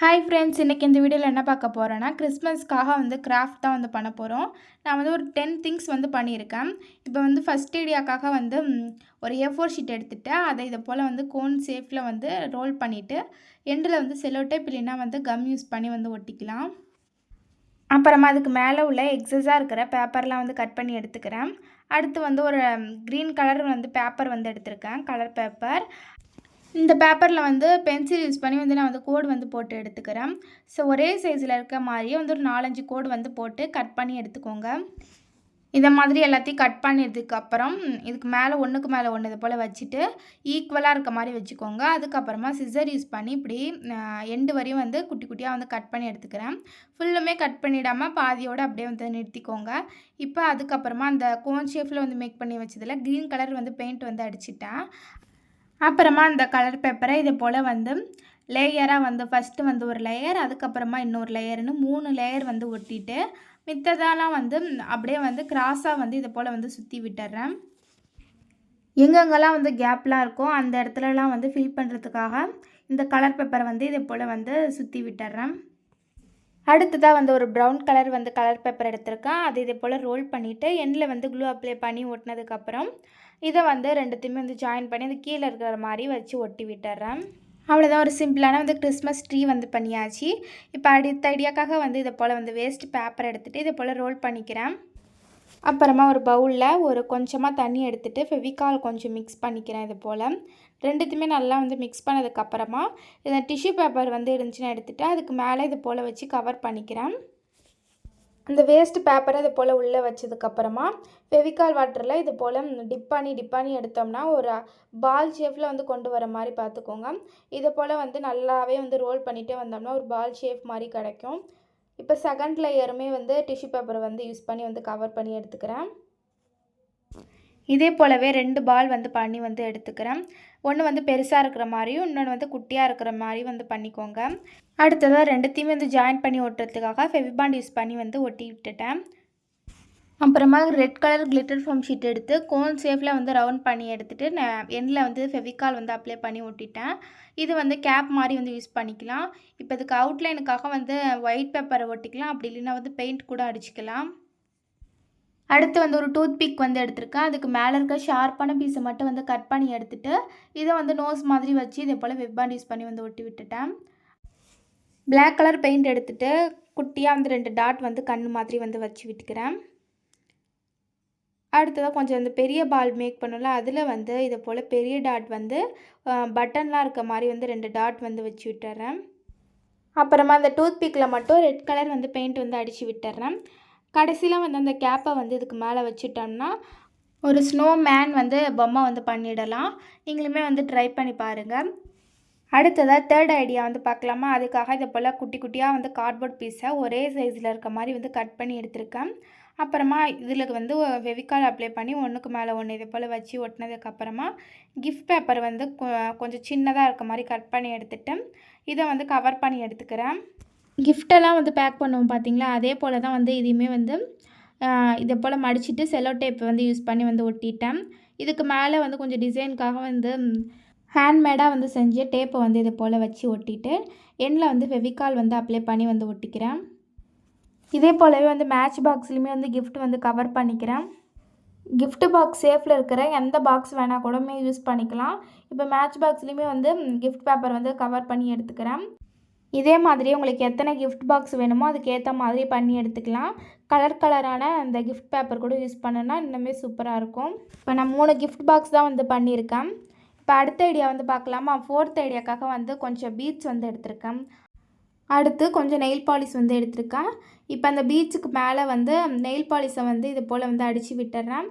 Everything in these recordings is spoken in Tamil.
ஹாய் ஃப்ரெண்ட்ஸ், இன்றைக்கி இந்த வீடியோவில் என்ன பார்க்க போகிறேன்னா, கிறிஸ்மஸ்க்காக வந்து கிராஃப்ட் தான் வந்து பண்ண போகிறோம். நான் வந்து ஒரு 10 திங்ஸ் வந்து பண்ணியிருக்கேன். இப்போ வந்து ஃபஸ்ட் ஐடியாக்காக வந்து ஒரு A4 ஷீட் எடுத்துகிட்டு அதை இதை போல் வந்து கோன் ஷேப்பில் வந்து ரோல் பண்ணிவிட்டு எண்டில் வந்து செல்லோ டேப் இல்லைன்னா வந்து கம் யூஸ் பண்ணி வந்து ஒட்டிக்கலாம். அப்புறமா அதுக்கு மேலே உள்ள எக்ஸஸாக இருக்கிற பேப்பர்லாம் வந்து கட் பண்ணி எடுத்துக்கிறேன். அடுத்து வந்து ஒரு க்ரீன் கலர் வந்து பேப்பர் வந்து எடுத்திருக்கேன், கலர் பேப்பர். இந்த பேப்பரில் வந்து பென்சில் யூஸ் பண்ணி வந்து நான் வந்து கோடு வந்து போட்டு எடுத்துக்கிறேன். ஸோ ஒரே சைஸில் இருக்க மாதிரியே வந்து ஒரு 4-5 கோடு வந்து போட்டு கட் பண்ணி எடுத்துக்கோங்க. இதை மாதிரி எல்லாத்தையும் கட் பண்ணதுக்கப்புறம் இதுக்கு மேலே ஒன்றுக்கு மேலே ஒன்று இது போல் வச்சுட்டு ஈக்குவலாக இருக்க மாதிரி வச்சுக்கோங்க. அதுக்கப்புறமா சிசர் யூஸ் பண்ணி இப்படி எண்டு வரையும் வந்து குட்டி குட்டியாக வந்து கட் பண்ணி எடுத்துக்கிறேன். ஃபுல்லுமே கட் பண்ணிடாமல் பாதியோடு அப்படியே வந்து நிறுத்திக்கோங்க. இப்போ அதுக்கப்புறமா அந்த கோன் ஷேப்பில் வந்து மேக் பண்ணி வச்சதில் க்ரீன் கலர் வந்து பெயிண்ட் வந்து அடிச்சிட்டேன். அப்புறமா அந்த கலர் பேப்பரை இதை போல் வந்து லேயராக வந்து ஃபஸ்ட்டு வந்து ஒரு லேயர், அதுக்கப்புறமா இன்னொரு லேயர்னு 3 லேயர் வந்து ஒட்டிட்டு மித்ததெல்லாம் வந்து அப்படியே வந்து கிராஸாக வந்து இதை போல் வந்து சுற்றி விட்டுறேன். எங்கெங்கெல்லாம் வந்து கேப்லாம் இருக்கோ அந்த இடத்துலலாம் வந்து ஃபில் பண்ணுறதுக்காக இந்த கலர் பேப்பரை வந்து இதை போல் வந்து சுற்றி விட்டுறேன். அடுத்ததாக வந்து ஒரு ப்ரௌன் கலர் வந்து கலர் பேப்பர் எடுத்திருக்கேன். அது இதே போல் ரோல் பண்ணிவிட்டு எண்டில் வந்து க்ளூ அப்ளை பண்ணி ஒட்டினதுக்கப்புறம் இதை வந்து ரெண்டுத்தையுமே வந்து ஜாயின் பண்ணி அது கீழே இருக்கிற மாதிரி வச்சு ஒட்டி விட்டுறேன். அவ்வளோதான், ஒரு சிம்பிளான வந்து கிறிஸ்மஸ் ட்ரீ வந்து பண்ணியாச்சு. இப்போ அடுத்த ஐடியாக்காக வந்து இதை போல் வந்து வேஸ்ட் பேப்பர் எடுத்துகிட்டு இதை போல் ரோல் பண்ணிக்கிறேன். அப்புறமா ஒரு பவுலில் ஒரு கொஞ்சமாக தண்ணி எடுத்துகிட்டு ஃபெவிகால் கொஞ்சம் மிக்ஸ் பண்ணிக்கிறேன். இது போல் ரெண்டுத்தையுமே நல்லா வந்து மிக்ஸ் பண்ணதுக்கப்புறமா இதை டிஷ்யூ பேப்பர் வந்து இருந்துச்சுன்னா எடுத்துகிட்டு அதுக்கு மேலே இது போல் வச்சு கவர் பண்ணிக்கிறேன். அந்த வேஸ்ட் பேப்பரை இது போல் உள்ளே வச்சதுக்கப்புறமா ஃபெவிகால் வாட்டரில் இது போல் டிப் பண்ணி எடுத்தோம்னா ஒரு பால் ஷேப்பில் வந்து கொண்டு வர மாதிரி பார்த்துக்கோங்க. இதை போல் வந்து நல்லாவே வந்து ரோல் பண்ணிகிட்டே வந்தோம்னா ஒரு பால் ஷேப் மாதிரி கிடைக்கும். இப்போ செகண்ட் லேயருமே வந்து டிஷ்யூ பேப்பரை வந்து யூஸ் பண்ணி வந்து கவர் பண்ணி எடுத்துக்கிறேன். இதே போலவே 2 பால் வந்து பண்ணி வந்து எடுத்துக்கிறேன். ஒன்று வந்து பெருசாக இருக்கிற மாதிரியும் இன்னொன்று வந்து குட்டியாக இருக்கிற மாதிரி வந்து பண்ணிக்கோங்க. அடுத்ததாக ரெண்டுத்தையுமே வந்து ஜாயின் பண்ணி ஒட்டுறதுக்காக ஃபெவிபாண்ட் யூஸ் பண்ணி வந்து ஒட்டி விட்டுட்டேன். அப்புறமா red colour glitter foam sheet எடுத்து கோன் ஷேப்பில் வந்து ரவுண்ட் பண்ணி எடுத்துகிட்டு நான் எண்டில் வந்து ஃபெவிகால் வந்து அப்ளை பண்ணி ஒட்டிட்டேன். இது வந்து கேப் மாதிரி வந்து யூஸ் பண்ணிக்கலாம். இப்போ இதுக்கு அவுட்லைனுக்காக வந்து ஒயிட் பேப்பரை ஒட்டிக்கலாம், அப்படி இல்லைன்னா வந்து பெயிண்ட் கூட அடிச்சிக்கலாம். அடுத்து வந்து ஒரு டூத் பிக் வந்து எடுத்திருக்கேன். அதுக்கு மேலே இருக்க ஷார்ப்பான பீஸை மட்டும் வந்து கட் பண்ணி எடுத்துகிட்டு இதை வந்து நோஸ் மாதிரி வச்சு இதே போல் வெப்பாண்ட் யூஸ் பண்ணி வந்து ஒட்டி விட்டுட்டேன். பிளாக் கலர் பெயிண்ட் எடுத்துகிட்டு குட்டியாக வந்து 2 டாட் வந்து கண் மாதிரி வந்து வச்சு விட்டுக்கிறேன். அடுத்ததாக கொஞ்சம் வந்து பெரிய பால் மேக் பண்ணல அதில் வந்து இதை போல் பெரிய டாட் வந்து பட்டன்லாம் இருக்க மாதிரி வந்து 2 டாட் வந்து வச்சு விட்டுறேன். அப்புறமா அந்த டூத் பிக்கில் மட்டும் ரெட் கலர் வந்து பெயிண்ட் வந்து அடித்து விட்டுறேன். கடைசியில் வந்து அந்த கேப்பை வந்து இதுக்கு மேலே வச்சுட்டோம்னா ஒரு ஸ்னோ மேன் வந்து பொம்மை வந்து பண்ணிடலாம். நீங்களுமே வந்து ட்ரை பண்ணி பாருங்கள். அடுத்ததாக தேர்ட் ஐடியா வந்து பார்க்கலாமா. அதுக்காக இதை போல் குட்டி குட்டியாக வந்து கார்ட்போர்ட் பீஸை ஒரே சைஸில் இருக்க மாதிரி வந்து கட் பண்ணி எடுத்திருக்கேன். அப்புறமா இதில் வந்து ஃபெவிகால் அப்ளை பண்ணி ஒன்றுக்கு மேலே ஒன்று இதை போல் வச்சு ஒட்டினதுக்கப்புறமா கிஃப்ட் பேப்பர் வந்து கொஞ்சம் சின்னதாக இருக்க மாதிரி கட் பண்ணி எடுத்துகிட்டு இதை வந்து கவர் பண்ணி எடுத்துக்கிறேன். கிஃப்டெல்லாம் வந்து பேக் பண்ணுவோம் பார்த்தீங்களா, அதே போல் தான் வந்து இதையுமே வந்து இதை போல் மடிச்சுட்டு செல்லோ டேப் வந்து யூஸ் பண்ணி வந்து ஒட்டிட்டேன். இதுக்கு மேலே வந்து கொஞ்சம் டிசைனுக்காக வந்து ஹேண்ட்மேடாக வந்து செஞ்ச டேப்பை வந்து இதை போல் வச்சு ஒட்டிட்டு எண்டில் வந்து ஃபெவிகால் வந்து அப்ளை பண்ணி வந்து ஒட்டிக்கிறேன். இதே போலவே வந்து மேட்ச் பாக்ஸ்லையுமே வந்து கிஃப்ட் வந்து கவர் பண்ணிக்கிறேன். கிஃப்ட் பாக்ஸ் ஷேப்பில் இருக்கிற எந்த பாக்ஸ் வேணால் கூடமே யூஸ் பண்ணிக்கலாம். இப்போ மேட்ச் பாக்ஸ்லையுமே வந்து கிஃப்ட் பேப்பர் வந்து கவர் பண்ணி எடுத்துக்கிறேன். இதே மாதிரி உங்களுக்கு எத்தனை கிஃப்ட் பாக்ஸ் வேணுமோ அதுக்கு ஏற்ற மாதிரி பண்ணி எடுத்துக்கலாம். கலர் கலரான அந்த கிஃப்ட் பேப்பர் கூட யூஸ் பண்ணோன்னா இன்னுமே சூப்பராக இருக்கும். இப்போ நான் 3 கிஃப்ட் பாக்ஸ் தான் வந்து பண்ணியிருக்கேன். இப்போ அடுத்த ஐடியா வந்து பார்க்கலாமா. 4th ஐடியாக்காக வந்து கொஞ்சம் பீட்ஸ் வந்து எடுத்திருக்கேன். அடுத்து கொஞ்சம் நெயில் பாலிஷ் வந்து எடுத்திருக்கேன். இப்போ அந்த பீட்ஸுக்கு மேலே வந்து நெயில் பாலிஷை வந்து இது போல் வந்து அடித்து விட்டுறேன்.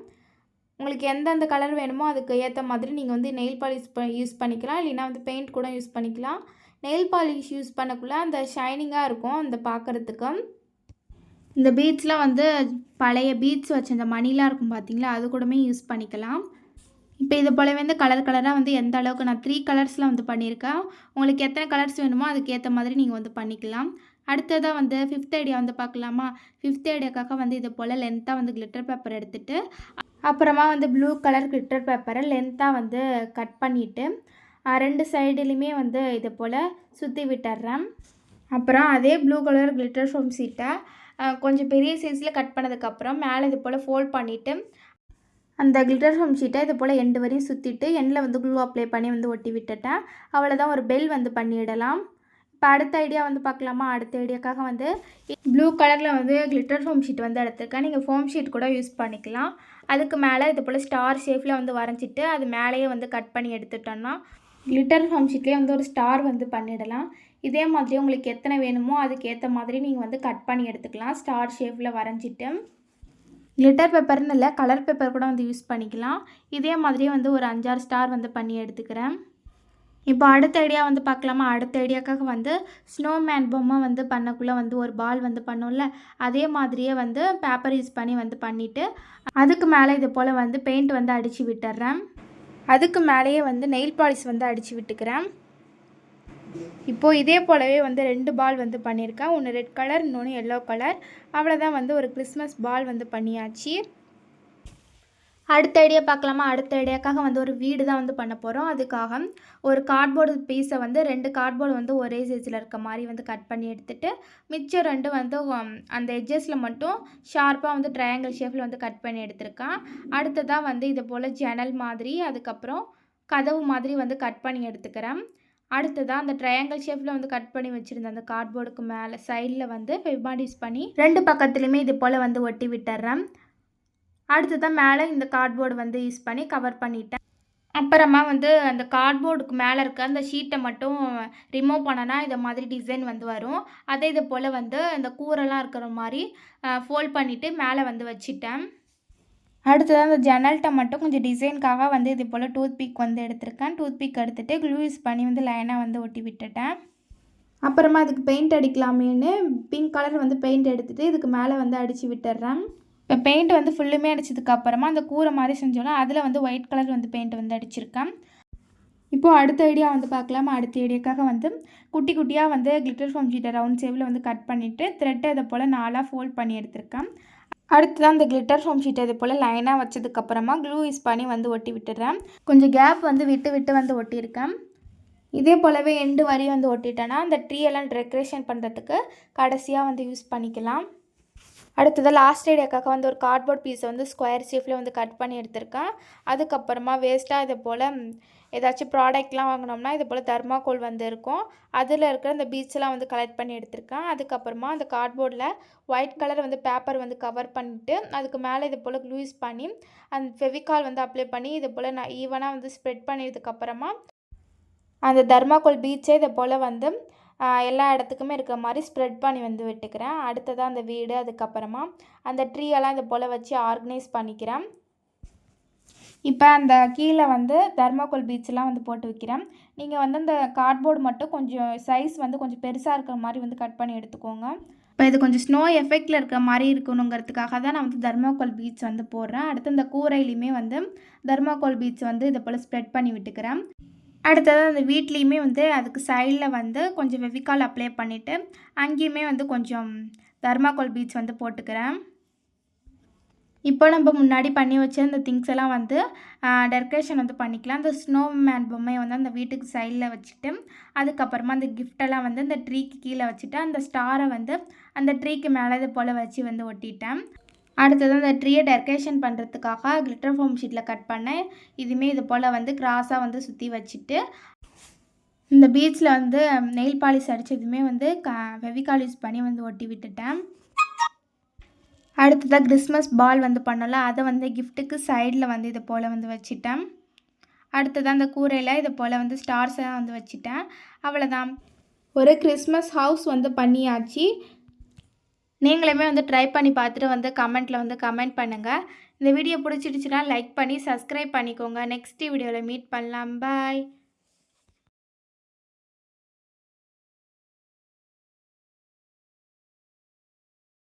உங்களுக்கு எந்தெந்த கலர் வேணுமோ அதுக்கு ஏற்ற மாதிரி நீங்கள் வந்து நெயில் பாலிஷ் யூஸ் பண்ணிக்கலாம், இல்லைன்னா வந்து பெயிண்ட் கூட யூஸ் பண்ணிக்கலாம். நெயில் பாலிஷ் யூஸ் பண்ணக்குள்ள அந்த ஷைனிங்காக இருக்கும் அந்த பார்க்குறதுக்கு. இந்த பீட்ஸ்லாம் வந்து பழைய பீட்ஸ் வச்ச அந்த மணிலாம் இருக்கும் பார்த்தீங்களா, அது கூடமே யூஸ் பண்ணிக்கலாம். இப்போ இது போலவே வந்து கலர் கலராக வந்து எந்த அளவுக்கு நான் 3 கலர்ஸில் வந்து பண்ணியிருக்கேன். உங்களுக்கு எத்தனை கலர்ஸ் வேணுமோ அதுக்கு ஏற்ற மாதிரி நீங்கள் வந்து பண்ணிக்கலாம். அடுத்ததாக வந்து 5th ஐடியா வந்து பார்க்கலாமா. 5th ஐடியாக்காக வந்து இது போல் லென்த்தாக வந்து கிளிட்டர் பேப்பர் எடுத்துகிட்டு அப்புறமா வந்து ப்ளூ கலர் கிளிட்டர் பேப்பரை லென்த்தாக வந்து கட் பண்ணிவிட்டு 2 சைடுலையுமே வந்து இதை போல் சுற்றி விட்டுறேன். அப்புறம் அதே ப்ளூ கலர் கிளிட்டர் ஃபோம் ஷீட்டை கொஞ்சம் பெரிய சைஸில் கட் பண்ணதுக்கப்புறம் மேலே இது போல் ஃபோல்ட் பண்ணிவிட்டு அந்த கிளிட்டர் ஃபோம் ஷீட்டை இது போல் எண்டு வரையும் சுற்றிட்டு எண்டில் வந்து க்ளூ அப்ளை பண்ணி வந்து ஒட்டி விட்டுட்டேன். அவ்வளோதான், ஒரு பெல் வந்து பண்ணிடலாம். இப்போ அடுத்த ஐடியா வந்து பார்க்கலாமா? அடுத்த ஐடியாக்காக வந்து ப்ளூ கலரில் வந்து கிளிட்டர் ஃபோம் ஷீட் வந்து எடுத்துருக்கேன். நீங்கள் ஃபோம் ஷீட் கூட யூஸ் பண்ணிக்கலாம். அதுக்கு மேலே இது போல் ஸ்டார் ஷேப்பில் வந்து வரைஞ்சிட்டு அது மேலேயே வந்து கட் பண்ணி எடுத்துட்டோன்னா கிளிட்டர் ஃபோம் ஷீட்லேயே வந்து ஒரு ஸ்டார் வந்து பண்ணிடலாம். இதே மாதிரி உங்களுக்கு எத்தனை வேணுமோ அதுக்கு ஏற்ற மாதிரி நீங்கள் வந்து கட் பண்ணி எடுத்துக்கலாம். ஸ்டார் ஷேப்பில் வரைஞ்சிட்டு கிளிட்டர் பேப்பர்னு இல்லை, கலர் பேப்பர் கூட வந்து யூஸ் பண்ணிக்கலாம். இதே மாதிரியே வந்து ஒரு 5-6 ஸ்டார் வந்து பண்ணி எடுத்துக்கிறேன். இப்போ அடுத்த ஐடியா வந்து பார்க்கலாமா? அடுத்த ஐடியாக்காக வந்து ஸ்னோமேன் பொம்மை வந்து பண்ணக்குள்ளே வந்து ஒரு பால் வந்து பண்ணோம்ல, அதே மாதிரியே வந்து பேப்பர் யூஸ் பண்ணி வந்து பண்ணிவிட்டு அதுக்கு மேலே இது போல் வந்து பெயிண்ட் வந்து அடித்து விட்டுறேன். அதுக்கு மேலேயே வந்து நெயில் பாலிஷ் வந்து அடித்து விட்டுக்கிறேன். இப்போது இதே போலவே வந்து 2 பால் வந்து பண்ணியிருக்கேன். ஒன்று ரெட் கலர், இன்னொன்று எல்லோ கலர். அவ்வளோதான், வந்து ஒரு கிறிஸ்மஸ் பால் வந்து பண்ணியாச்சு. அடுத்த ஐடியா பார்க்கலாமா? அடுத்த ஐடியாக்காக வந்து ஒரு வீடு தான் வந்து பண்ண போகிறோம். அதுக்காக ஒரு கார்ட்போர்டு பீஸை வந்து 2 கார்ட்போர்டு வந்து ஒரே சைஸில் இருக்க மாதிரி வந்து கட் பண்ணி எடுத்துகிட்டு மிச்சம் 2 வந்து அந்த எட்ஜஸில் மட்டும் ஷார்ப்பாக வந்து ட்ரையாங்கிள் ஷேப்பில் வந்து கட் பண்ணி எடுத்திருக்கேன். அடுத்ததாக வந்து இது போல் ஜன்னல் மாதிரி, அதுக்கப்புறம் கதவு மாதிரி வந்து கட் பண்ணி எடுத்துக்கிறேன். அடுத்ததாக அந்த ட்ரையாங்கிள் ஷேப்பில் வந்து கட் பண்ணி வச்சுருந்த அந்த கார்ட்போர்டுக்கு மேலே சைடில் வந்து ஃபெவிபாண்ட் யூஸ் பண்ணி 2 பக்கத்துலையுமே இது போல் வந்து ஒட்டி விட்டுறேன். அடுத்ததான் மேலே இந்த கார்ட்போர்டு வந்து யூஸ் பண்ணி கவர் பண்ணிட்டேன். அப்புறமா வந்து அந்த கார்ட்போர்டுக்கு மேலே இருக்க அந்த ஷீட்டை மட்டும் ரிமூவ் பண்ணனா இதை மாதிரி டிசைன் வந்து வரும். அதே இது போல் வந்து அந்த கூரெல்லாம் இருக்கிற மாதிரி ஃபோல்ட் பண்ணிவிட்டு மேலே வந்து வச்சுட்டேன். அடுத்ததாக அந்த ஜன்னல்கிட்ட மட்டும் கொஞ்சம் டிசைனுக்காக வந்து இது போல் டூத் பிக் வந்து எடுத்திருக்கேன். டூத் பிக் எடுத்துகிட்டு க்ளூ யூஸ் பண்ணி வந்து லைனாக வந்து ஒட்டி விட்டுட்டேன். அப்புறமா அதுக்கு பெயிண்ட் அடிக்கலாமேன்னு பிங்க் கலர் வந்து பெயிண்ட் எடுத்துகிட்டு இதுக்கு மேலே வந்து அடித்து விட்டுறேன். இப்போ பெயிண்ட் வந்து ஃபுல்லுமே அடித்ததுக்கப்புறமா அந்த கூரை மாதிரி செஞ்சோன்னா அதில் வந்து ஒயிட் கலர் வந்து பெயிண்ட் வந்து அடிச்சிருக்கேன். இப்போது அடுத்த ஐடியா வந்து பார்க்கலாம். அடுத்த ஐடியாக்காக வந்து குட்டி குட்டியாக வந்து கிளிட்டர் ஃபோம் ஷீட்டை ரவுண்ட் ஷேப்பில் வந்து கட் பண்ணிவிட்டு த்ரெட்டை இதை போல் 4ஆக ஃபோல்ட் பண்ணி எடுத்திருக்கேன். அடுத்ததான் அந்த கிளிட்டர் ஃபோம் ஷீட்டை இது போல் லைனாக வச்சதுக்கப்புறமா க்ளூ யூஸ் பண்ணி வந்து ஒட்டி விட்டுடுறேன். கொஞ்சம் கேப் வந்து விட்டு விட்டு வந்து ஒட்டியிருக்கேன். இதே போலவே எண்டு வரையும் வந்து ஒட்டிட்டேன்னா அந்த ட்ரீ எல்லாம் டெக்கரேஷன் பண்ணுறதுக்கு கடைசியாக வந்து யூஸ் பண்ணிக்கலாம். அடுத்ததாக லாஸ்ட் ஐடியாக்காக வந்து ஒரு கார்ட்போர்ட் பீஸை வந்து ஸ்கொயர் ஷேப்பில் வந்து கட் பண்ணி எடுத்திருக்கேன். அதுக்கப்புறமா வேஸ்ட்டாக இதை போல் ஏதாச்சும் ப்ராடக்ட்லாம் வாங்கினோம்னா இது போல் தர்மாக்கோல் வந்து இருக்கும், அதில் இருக்கிற அந்த பீட்ஸ்லாம் வந்து கலெக்ட் பண்ணி எடுத்திருக்கேன். அதுக்கப்புறமா அந்த கார்ட்போர்டில் ஒயிட் கலர் வந்து பேப்பர் வந்து கவர் பண்ணிவிட்டு அதுக்கு மேலே இது போல் க்ளூ யூஸ் பண்ணி அந்த ஃபெவிகால் வந்து அப்ளை பண்ணி இது போல் நான் ஈவனாக வந்து ஸ்ப்ரெட் பண்ணியதுக்கப்புறமா அந்த தர்மாக்கோல் பீட்ஸே இதை போல் வந்து எல்லா இடத்துக்குமே இருக்கிற மாதிரி ஸ்ப்ரெட் பண்ணி வந்து விட்டுக்கிறேன். அடுத்ததாக அந்த வீடு, அதுக்கப்புறமா அந்த ட்ரீயெல்லாம் இதை போல் வச்சு ஆர்கனைஸ் பண்ணிக்கிறேன். இப்போ அந்த கீழே வந்து தர்மாக்கோல் பீட்ஸ்லாம் வந்து போட்டு வைக்கிறேன். நீங்கள் வந்து அந்த கார்ட்போர்டு மட்டும் கொஞ்சம் சைஸ் வந்து கொஞ்சம் பெருசாக இருக்கிற மாதிரி வந்து கட் பண்ணி எடுத்துக்கோங்க. இப்போ இது கொஞ்சம் ஸ்னோ எஃபெக்டில் இருக்கிற மாதிரி இருக்கணுங்கிறதுக்காக தான் நான் வந்து தர்மாக்கோல் பீட்ஸ் வந்து போடுறேன். அடுத்து இந்த கூரையிலையுமே வந்து தர்மாக்கோல் பீட்ஸ் வந்து இதை போல் ஸ்ப்ரெட் பண்ணி விட்டுக்கிறேன். அடுத்தது அந்த வீட்லேயுமே வந்து அதுக்கு சைடில் வந்து கொஞ்சம் ஃபெவிகால் அப்ளை பண்ணிவிட்டு அங்கேயுமே வந்து கொஞ்சம் தர்மாக்கோல் பீட்ஸ் வந்து போட்டுக்கிறேன். இப்போ நம்ம முன்னாடி பண்ணி வச்ச இந்த திங்ஸ் எல்லாம் வந்து டெக்கரேஷன் வந்து பண்ணிக்கலாம். அந்த ஸ்னோமேன் பொம்மையை வந்து அந்த வீட்டுக்கு சைடில் வச்சுட்டு அதுக்கப்புறமா அந்த கிஃப்டெல்லாம் வந்து அந்த ட்ரீக்கு கீழே வச்சுட்டு அந்த ஸ்டாரை வந்து அந்த ட்ரீக்கு மேலே இது போல் வச்சு வந்து ஒட்டிட்டேன். அடுத்தது அந்த ட்ரீயை டெக்கரேஷன் பண்ணுறதுக்காக கிளிட்டர் ஃபோம் ஷீட்டில் கட் பண்ணேன். இதுவுமே இது போல் வந்து கிராஸாக வந்து சுற்றி வச்சுட்டு இந்த பீட்ஸில் வந்து நெயில் பாலிஷ் அடித்ததுமே வந்து ஃபெவிகால் யூஸ் பண்ணி வந்து ஒட்டி விட்டுட்டேன். அடுத்ததாக கிறிஸ்மஸ் பால் வந்து பண்ணல, அதை வந்து கிஃப்ட்டுக்கு சைடில் வந்து இது போல் வந்து வச்சுட்டேன். அடுத்ததாக அந்த கூரையில் இது போல் வந்து ஸ்டார்ஸெல்லாம் வந்து வச்சுட்டேன். அவ்வளோதான், ஒரு கிறிஸ்மஸ் ஹவுஸ் வந்து பண்ணியாச்சு. நீங்களுமே வந்து ட்ரை பண்ணி பார்த்துட்டு வந்து கமெண்ட்டில் வந்து கமெண்ட் பண்ணுங்கள். இந்த வீடியோ பிடிச்சிடுச்சுன்னா லைக் பண்ணி சப்ஸ்கிரைப் பண்ணிக்கோங்க. நெக்ஸ்ட் வீடியோவில் மீட் பண்ணலாம். பாய்.